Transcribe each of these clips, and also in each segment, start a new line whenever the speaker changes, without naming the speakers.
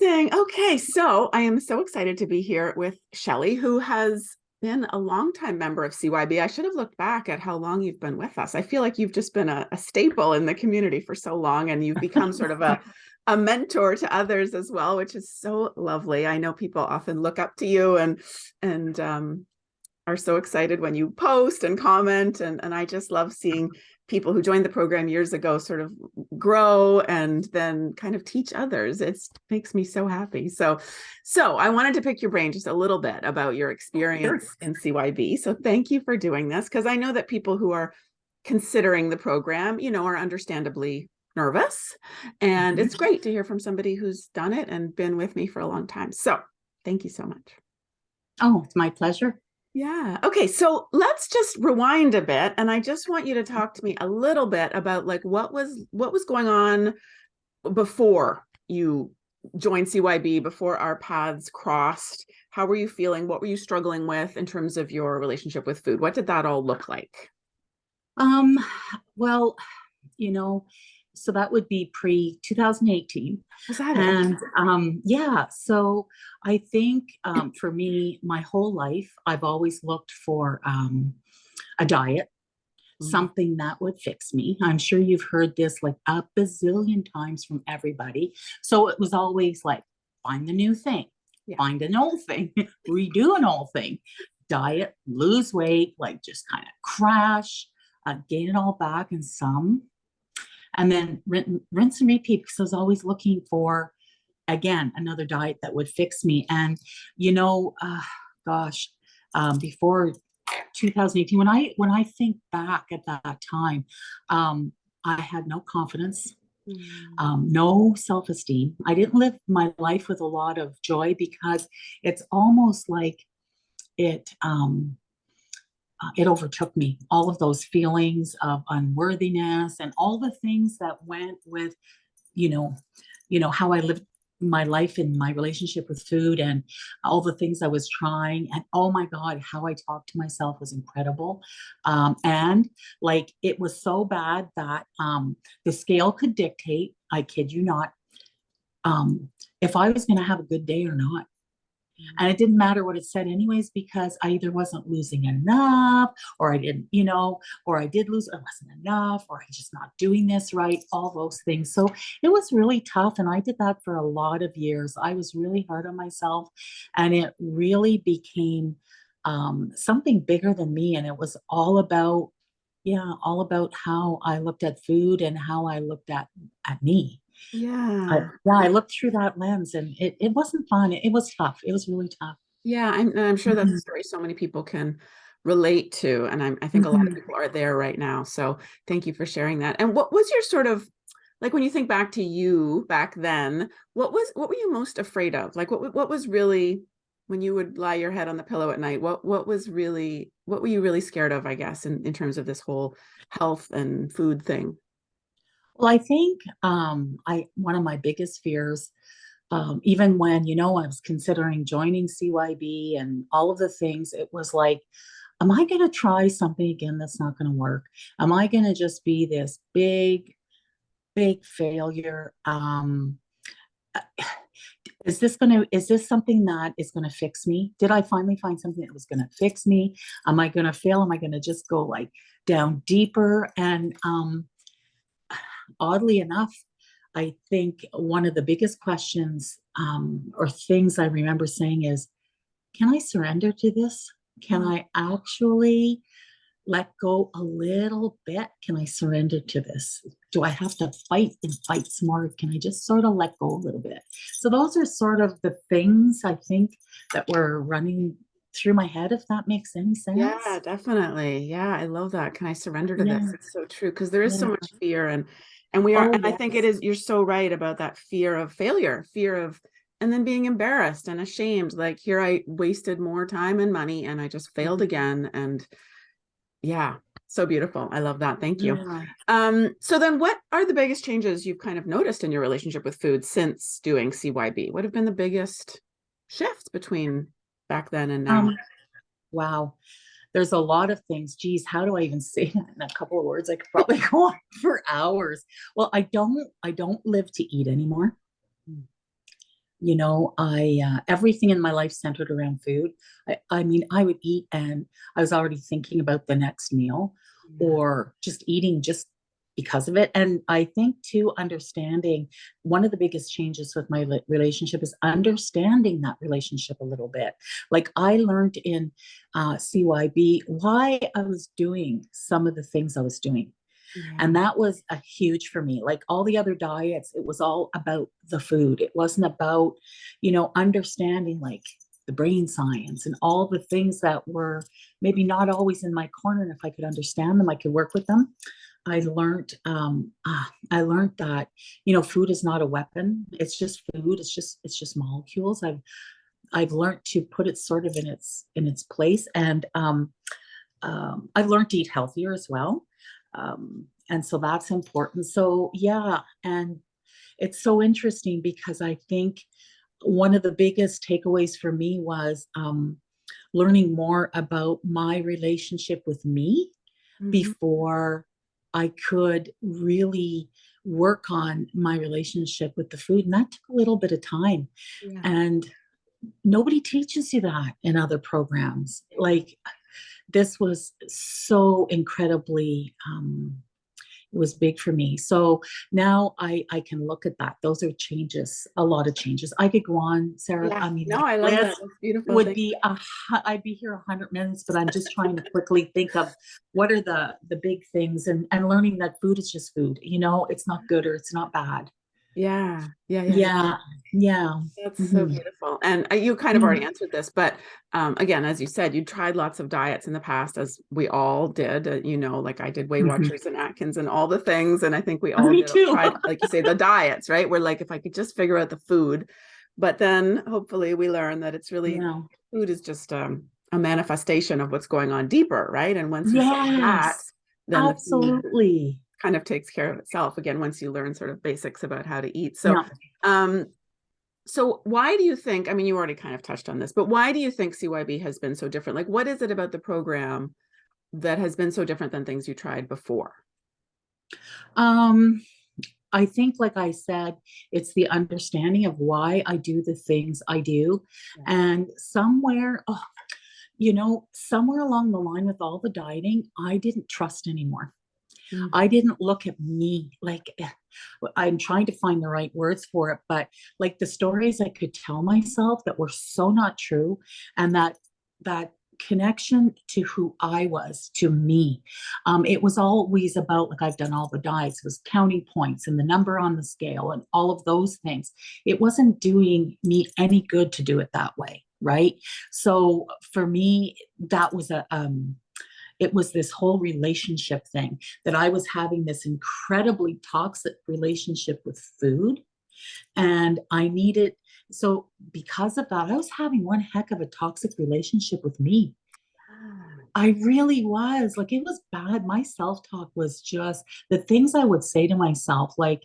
Amazing. Okay, so I am so excited to be here with Shelley, who has been a longtime member of CYB. I should have looked back at how long you've been with us. I feel like you've just been a staple in the community for so long, and you've become sort of a mentor to others as well, which is so lovely. I know people often look up to you and are so excited when you post and comment. And I just love seeing people who joined the program years ago sort of grow and then kind of teach others. It makes me so happy. So I wanted to pick your brain just a little bit about your experience in CYB. So thank you for doing this, because I know that people who are considering the program, are understandably nervous. And it's great to hear from somebody who's done it and been with me for a long time. So thank you so much.
Oh, it's my pleasure.
Yeah. Okay. So let's just rewind a bit. And I just want you to talk to me a little bit about like what was going on before you joined CYB, before our paths crossed. How were you feeling? What were you struggling with in terms of your relationship with food? What did that all look like?
Um, well, you know, so that would be pre 2018.
Was that it?
And yeah, so I think for me, my whole life, I've always looked for a diet, something that would fix me. I'm sure you've heard this like a bazillion times from everybody. So it was always like, find the new thing, find an old thing, redo an old thing, diet, lose weight, like just kind of crash, gain it all back and some, and then rinse and repeat, because I was always looking for, again, another diet that would fix me. And, gosh, before 2018, when I think back at that time, I had no confidence, no self-esteem. I didn't live my life with a lot of joy, because it's almost like it overtook me, all of those feelings of unworthiness and all the things that went with, you know, how I lived my life in my relationship with food, and all the things I was trying. And oh my God, how I talked to myself was incredible. And like, it was so bad that the scale could dictate, I kid you not, if I was going to have a good day or not. And it didn't matter what it said anyways, because I either wasn't losing enough, or I didn't, or I did lose, it wasn't enough, or I'm just not doing this right, all those things. So it was really tough. And I did that for a lot of years. I was really hard on myself, and it really became something bigger than me. And it was all about, how I looked at food and how I looked at me.
Yeah.
I looked through that lens, and it wasn't fun. It was tough. It was really tough.
Yeah. I'm sure that's a story so many people can relate to. And I think a lot of people are there right now. So thank you for sharing that. And what was your sort of, like, when you think back to you back then, what were you most afraid of? Like, what was really, when you would lie your head on the pillow at night, what were you really scared of, I guess, in terms of this whole health and food thing?
Well, I think I one of my biggest fears, even when I was considering joining CYB and all of the things, it was like, am I going to try something again that's not going to work? Am I going to just be this big, big failure? Is this something that is going to fix me? Did I finally find something that was going to fix me? Am I going to fail? Am I going to just go like down deeper? And oddly enough, I think one of the biggest questions or things I remember saying is, can I surrender to this? Can I actually let go a little bit? Can I surrender to this? Do I have to fight and fight some more? Can I just sort of let go a little bit? So those are sort of the things I think that were running through my head, if that makes any sense.
Yeah, definitely. Yeah, I love that. Can I surrender to this?
Yeah.
It's so true, because there is so
Yeah.
much fear, and
Oh,
and I think it
yes.
is, you're so right about that fear of failure, fear of, and then being embarrassed and ashamed, like, here I wasted more time and money and I just failed again. And yeah, so beautiful. I love that. Thank you.
Yeah.
So then what are the biggest changes you've kind of noticed in your relationship with food since doing CYB? What have been the biggest shifts between back then and now?
Wow. There's a lot of things. Geez, how do I even say that in a couple of words? I could probably go on for hours. Well, I don't live to eat anymore. Everything in my life centered around food. I mean, I would eat and I was already thinking about the next meal
Yeah.
or just eating just because of it. And I think too, understanding one of the biggest changes with my relationship is understanding that relationship a little bit. Like I learned in CYB why I was doing some of the things I was doing.
Yeah.
And that was a huge for me. Like all the other diets, it was all about the food. It wasn't about, understanding like the brain science and all the things that were maybe not always in my corner. And if I could understand them, I could work with them. I learned that, food is not a weapon. It's just food. It's just molecules. I've learned to put it sort of in its place. And I've learned to eat healthier as well. And so that's important. So yeah, and it's so interesting because I think one of the biggest takeaways for me was learning more about my relationship with me
Mhm.
before I could really work on my relationship with the food. And that took a little bit of time.
Yeah.
And nobody teaches you that in other programs.
Yeah.
Like this was so incredibly it was big for me. So now I can look at that. Those are changes, a lot of changes. I could go on, Sarah.
Yeah.
I mean,
No, I
the
love that.
list
That's beautiful.
would
Thank
be I'd be here 100 minutes, but I'm just trying to quickly think of what are the big things and learning that food is just food. It's not good or it's not bad.
Yeah. Yeah. Yeah. Yeah.
Yeah, yeah.
That's so
Hmm.
beautiful. And you kind of already
Hmm.
answered this, but again, as you said, you tried lots of diets in the past, as we all did. Like I did Weight
Hmm.
Watchers and Atkins and all the things. And I think we all
Me
did
too.
tried, like you say, the diets, right? We're like, if I could just figure out the food, but then hopefully we learn that it's really
Yeah.
food is just a manifestation of what's going on deeper, right? And once you solve that,
Yes,
then the food
absolutely.
kind of takes care of itself again once you learn sort of basics about how to eat. So,
Yeah.
um, so why do you think, I mean, you already kind of touched on this, but why do you think CYB has been so different? Like, what is it about the program that has been so different than things you tried before?
Um, I think, like I said, it's the understanding of why I do the things I do.
Yeah.
And somewhere along the line with all the dieting, I didn't trust anymore. I
Mhm.
didn't look at me like I'm trying to find the right words for it, but like the stories I could tell myself that were so not true, and that connection to who I was, to me. It was always about, like, I've done all the diets, it was counting points and the number on the scale and all of those things. It wasn't doing me any good to do it that way. Right. So for me, that was it was this whole relationship thing that I was having this incredibly toxic relationship with food. And I needed, so because of that, I was having one heck of a toxic relationship with me. I really was. Like, it was bad. My self talk was just the things I would say to myself, like,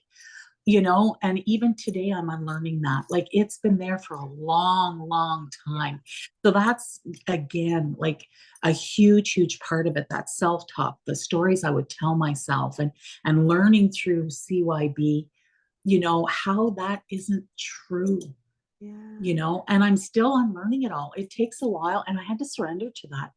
and even today I'm unlearning that. Like, it's been there for a long, long time. So that's, again, like a huge, huge part of it, that self-talk, the stories I would tell myself, and learning through CYB, how that isn't true,
Yeah.
and I'm still unlearning it all. It takes a while, and I had to surrender to that.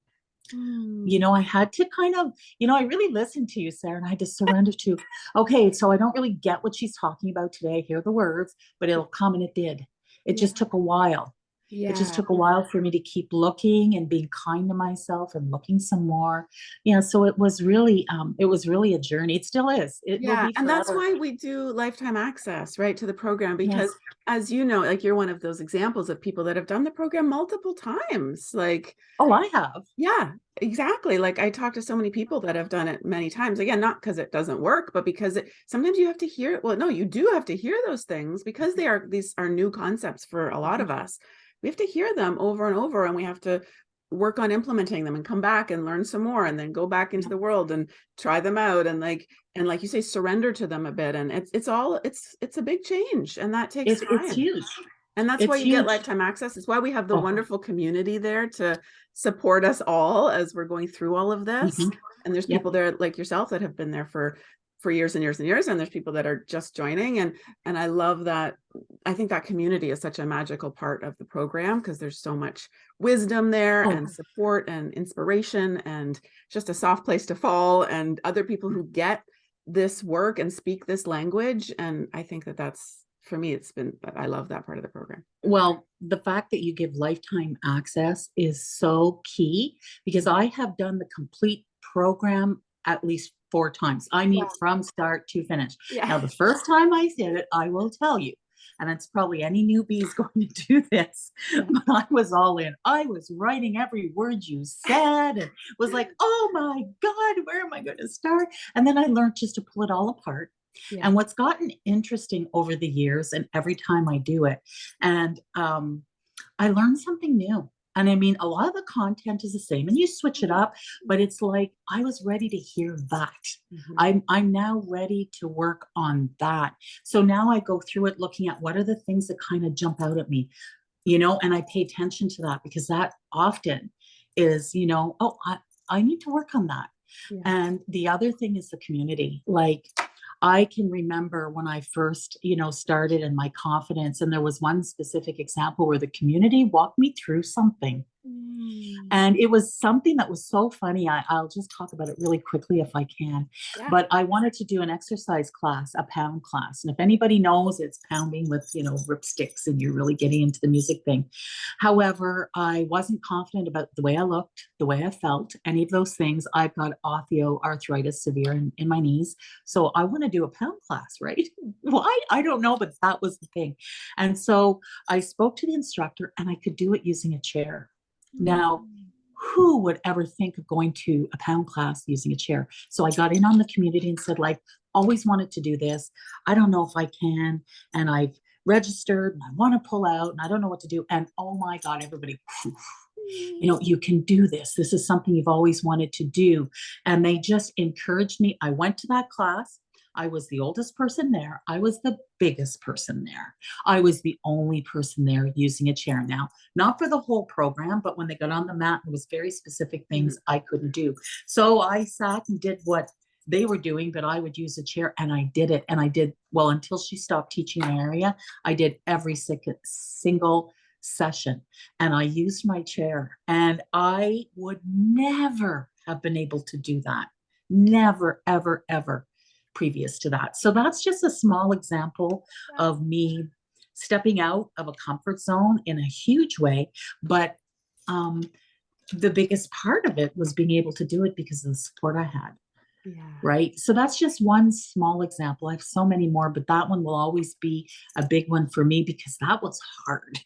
Mm.
I had to kind of, I really listened to you, Sarah, and I had to surrender to, okay, so I don't really get what she's talking about today. I hear the words, but it'll come, and it did. It
Yeah.
just took a while. It just
Yeah.
took a while for me to keep looking and being kind to myself and looking some more. Yeah. So it was really a journey. It still is. It will
Yeah,
be
and that's
forever.
why we do lifetime access, right, to the program,
Yes.
because as you know, like you're one of those examples of people that have done the program multiple times. Like,
Oh, I have.
yeah, exactly. Like I talk to so many people that have done it many times. Again, not because it doesn't work, but because sometimes you have to hear it. Well, no, you do have to hear those things because these are new concepts for a lot of us. We have to hear them over and over, and we have to work on implementing them and come back and learn some more and then go back into the world and try them out and like you say, surrender to them a bit. And it's a big change, and that takes
It's
time.
huge.
And that's why
It's
you get
huge.
lifetime access. It's why we have the
Oh.
wonderful community there to support us all as we're going through all of this.
Mhm.
And there's
Yep.
people there like yourself that have been there for years and years and years. And there's people that are just joining. And I love that I think that community is such a magical part of the program because there's so much wisdom there
Oh,
and support and inspiration and just a soft place to fall and other people who get this work and speak this language. And I think that that's, for me, I love that part of the program.
well, the fact that you give lifetime access is so key because I have done the complete program at least 4 times. I mean,
Wow.
from start to finish.
Yeah.
Now, the first time I did it, I will tell you, and it's probably any newbie is going to do this, but I was all in. I was writing every word you said and was like, oh my God, where am I going to start? And then I learned just to pull it all apart.
Yeah.
And what's gotten interesting over the years, and every time I do it, and I learned something new. And I mean, a lot of the content is the same, and you switch it up, but it's like I was ready to hear that. I'm now ready to work on that. So now I go through it, looking at what are the things that kind of jump out at me, and I pay attention to that because that often is, oh, I need to work on that.
Yeah.
And the other thing is the community. Like I can remember when I first, started in my confidence, and there was one specific example where the community walked me through something. And it was something that was so funny. I'll just talk about it really quickly if I can.
Yeah.
But I wanted to do an exercise class, a pound class. And if anybody knows, it's pounding with, ripsticks, and you're really getting into the music thing. However, I wasn't confident about the way I looked, the way I felt, any of those things. I've got osteoarthritis severe in my knees. So I want to do a pound class, right? Why? I don't know, but that was the thing. And so I spoke to the instructor, and I could do it using a chair. Now, who would ever think of going to a pound class using a chair? So I got in on the community and said, like, always wanted to do this. I don't know if I can. And I've registered and I want to pull out and I don't know what to do. And oh my God, everybody, you can do this. This is something you've always wanted to do. And they just encouraged me. I went to that class. I was the oldest person there. I was the biggest person there. I was the only person there using a chair. Now, not for the whole program, but when they got on the mat, there was very specific things I couldn't do. So I sat and did what they were doing, but I would use a chair, and I did it. And I did, well, until she stopped teaching my area, I did every single session, and I used my chair, and I would never have been able to do that. Never, ever, ever previous to that. So that's just a small example of me stepping out of a comfort zone in a huge way. But the biggest part of it was being able to do it because of the support I had. Yeah. Right. So that's just one small example. I have so many more, but that one will always be a big one for me because that was hard.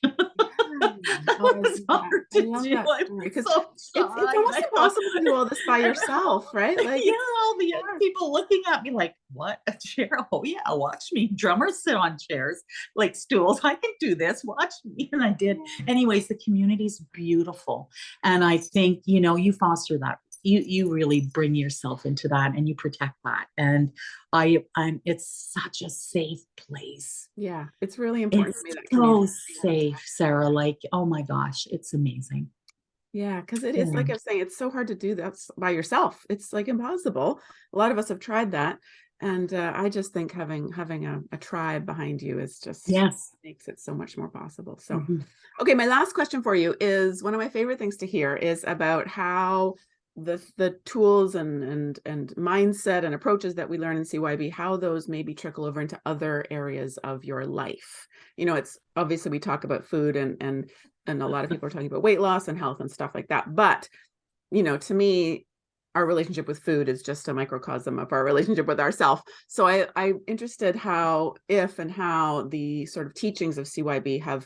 It's hard to do because it's almost impossible to do all this by yourself, right? Like,
yeah, all the people looking at me like, what, a chair? Oh yeah, watch me. Drummers sit on chairs like stools. I can do this. Watch me. And I did. Anyways, the community's beautiful, and I think you foster that. You really bring yourself into that, and you protect that. And I'm it's such a safe place.
Yeah, it's really important
to
me. That
so safe, Sarah. Like, oh my gosh, it's amazing.
Yeah, because it is, like I'm saying, it's so hard to do that by yourself. It's like impossible. A lot of us have tried that. And I just think having a tribe behind you is just makes it so much more possible. So, okay, my last question for you is one of my favorite things to hear is about how the tools and mindset and approaches that we learn in CYB, how those maybe trickle over into other areas of your life. It's obviously we talk about food and a lot of people are talking about weight loss and health and stuff like that. But, to me, our relationship with food is just a microcosm of our relationship with ourselves. So I'm interested how the sort of teachings of CYB have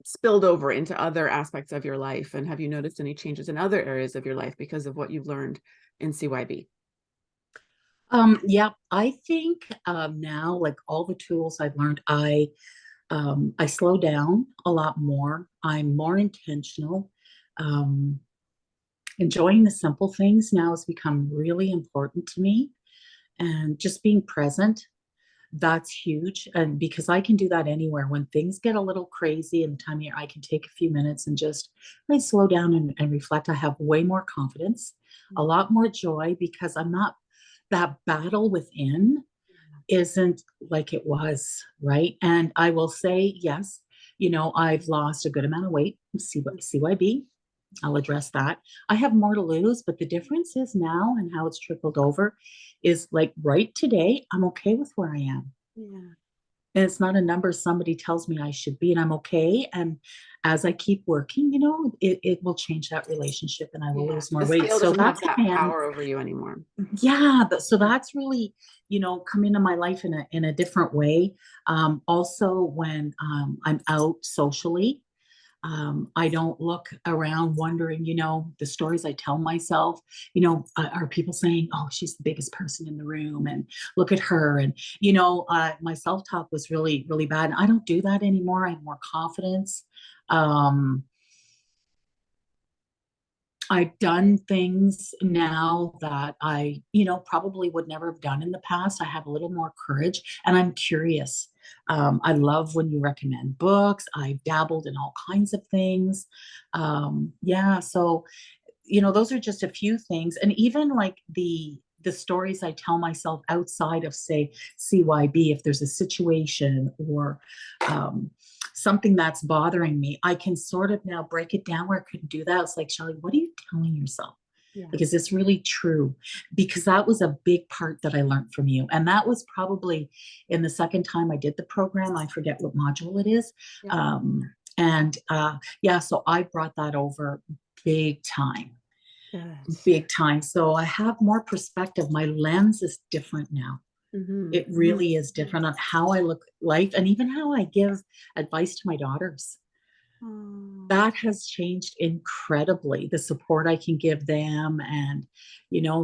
spilled over into other aspects of your life. And have you noticed any changes in other areas of your life because of what you've learned in CYB?
Yeah, I think now, like all the tools I've learned, I slow down a lot more. I'm more intentional. Enjoying the simple things now has become really important to me. And just being present, that's huge. And because I can do that anywhere. When things get a little crazy in the time of year, I can take a few minutes and just slow down and reflect. I have way more confidence, a lot more joy because I'm not that battle within isn't like it was, right? And I will say, yes, I've lost a good amount of weight, CYB. I'll address that. I have more to lose, but the difference is now and how it's trickled over is like right today, I'm okay with where I am.
Yeah.
And it's not a number somebody tells me I should be, and I'm okay. And as I keep working, it will change that relationship and I will
Yeah.
lose more
The
weight.
scale
So
doesn't have
that's
that
been,
power over you anymore.
yeah, so that's really, come into my life in a different way. Also when I'm out socially, I don't look around wondering, the stories I tell myself, are people saying, oh, she's the biggest person in the room and look at her. And, my self-talk was really, really bad. And I don't do that anymore. I have more confidence. Um, I've done things now that I, probably would never have done in the past. I have a little more courage and I'm curious. I love when you recommend books. I've dabbled in all kinds of things. Yeah, so those are just a few things. And even like the stories I tell myself outside of, say, CYB, if there's a situation or um, something that's bothering me, I can sort of now break it down where I couldn't do that. It's like, Shelley, what are you telling yourself?
Yeah.
Like, is this really true? Because that was a big part that I learned from you. And that was probably in the second time I did the program. I forget what module it is.
Yeah.
And yeah, so I brought that over big time.
Good.
Big time. So I have more perspective. My lens is different now.
Mm-hmm.
It really is different on how I look at life and even how I give advice to my daughters.
Oh,
That has changed incredibly. The support I can give them and,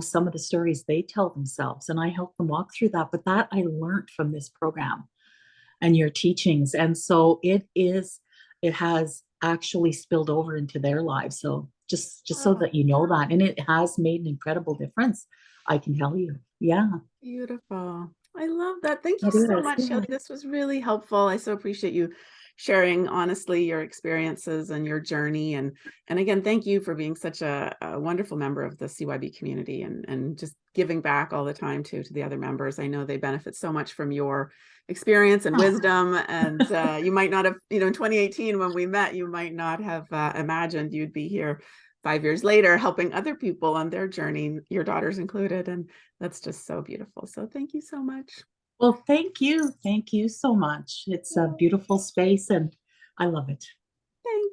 some of the stories they tell themselves. And I help them walk through that. But that I learned from this program and your teachings. And so it has actually spilled over into their lives. So just so
oh,
that you know that. And it has made an incredible difference, I can tell you. Yeah,
beautiful. I love that. Thank you
it
so
is.
much,
Yeah.
Shelley. This was really helpful. I so appreciate you sharing honestly your experiences and your journey. And again, thank you for being such a wonderful member of the CYB community and just giving back all the time to the other members. I know they benefit so much from your experience and
Oh,
wisdom. And you might not have, in 2018 when we met, you might not have imagined you'd be here 5 years later helping other people on their journey, your daughters included. And that's just so beautiful. So thank you so much.
well, thank you. Thank you so much. It's a beautiful space and I love it.
Thank